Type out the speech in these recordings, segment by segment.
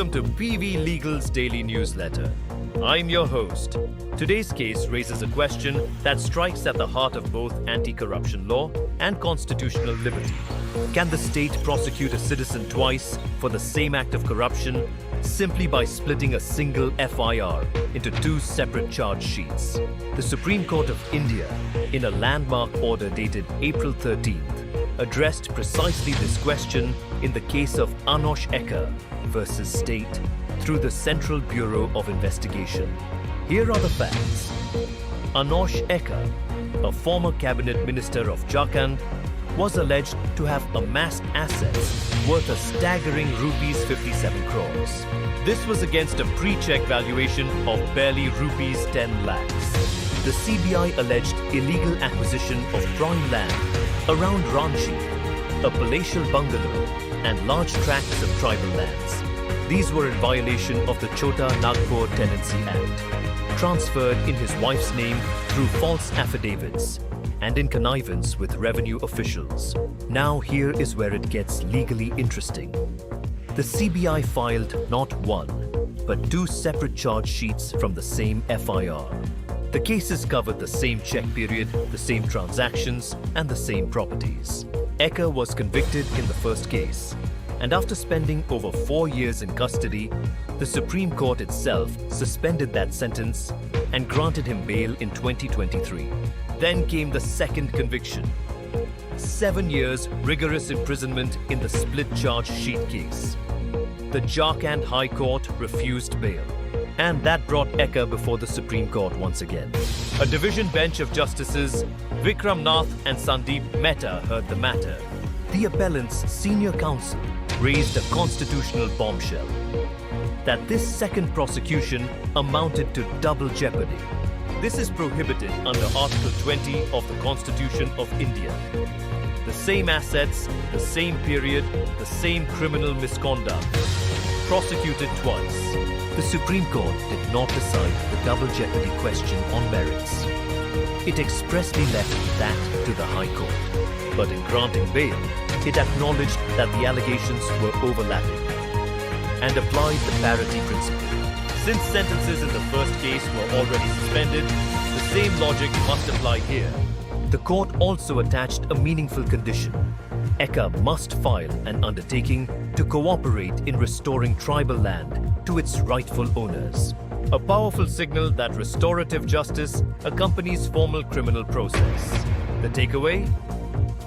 Welcome to PV Legal's daily newsletter. I'm your host. Today's case raises a question that strikes at the heart of both anti-corruption law and constitutional liberty. Can the state prosecute a citizen twice for the same act of corruption simply by splitting a single FIR into two separate charge sheets? The Supreme Court of India, in a landmark order dated April 13th, addressed precisely this question in the case of Ekka versus State through the Central Bureau of Investigation. Here are the facts. Ekka, a former cabinet minister of Jharkhand, was alleged to have amassed assets worth a staggering rupees 57 crores. This was against a pre-check valuation of barely rupees 10 lakhs. The CBI alleged illegal acquisition of prime land around Ranchi, a palatial bungalow, and large tracts of tribal lands. These were in violation of the Chota Nagpur Tenancy Act, transferred in his wife's name through false affidavits and in connivance with revenue officials. Now here is where it gets legally interesting. The CBI filed not one, but two separate charge sheets from the same FIR. The cases covered the same check period, the same transactions, and the same properties. Ekka was convicted in the first case, and after spending over 4 years in custody, the Supreme Court itself suspended that sentence and granted him bail in 2023. Then came the second conviction. 7 years rigorous imprisonment in the split charge sheet case. The Jharkhand High Court refused bail, and that brought Ekka before the Supreme Court once again. A division bench of justices, Vikram Nath and Sandeep Mehta, heard the matter. The appellant's senior counsel raised a constitutional bombshell that this second prosecution amounted to double jeopardy. This is prohibited under Article 20 of the Constitution of India. The same assets, the same period, the same criminal misconduct, prosecuted twice. The Supreme Court did not decide the double jeopardy question on merits. It expressly left that to the High Court. But in granting bail, it acknowledged that the allegations were overlapping and applied the parity principle. Since sentences in the first case were already suspended, the same logic must apply here. The court also attached a meaningful condition. Ekka must file an undertaking to cooperate in restoring tribal land to its rightful owners. A powerful signal that restorative justice accompanies formal criminal process. The takeaway?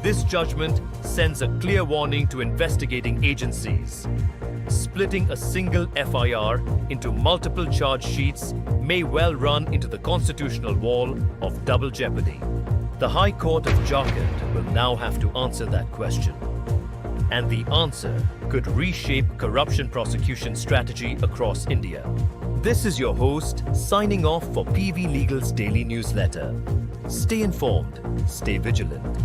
This judgment sends a clear warning to investigating agencies. Splitting a single FIR into multiple charge sheets may well run into the constitutional wall of double jeopardy. The High Court of Jharkhand will now have to answer that question. And the answer could reshape corruption prosecution strategy across India. This is your host signing off for PV Legal's daily newsletter. Stay informed, stay vigilant.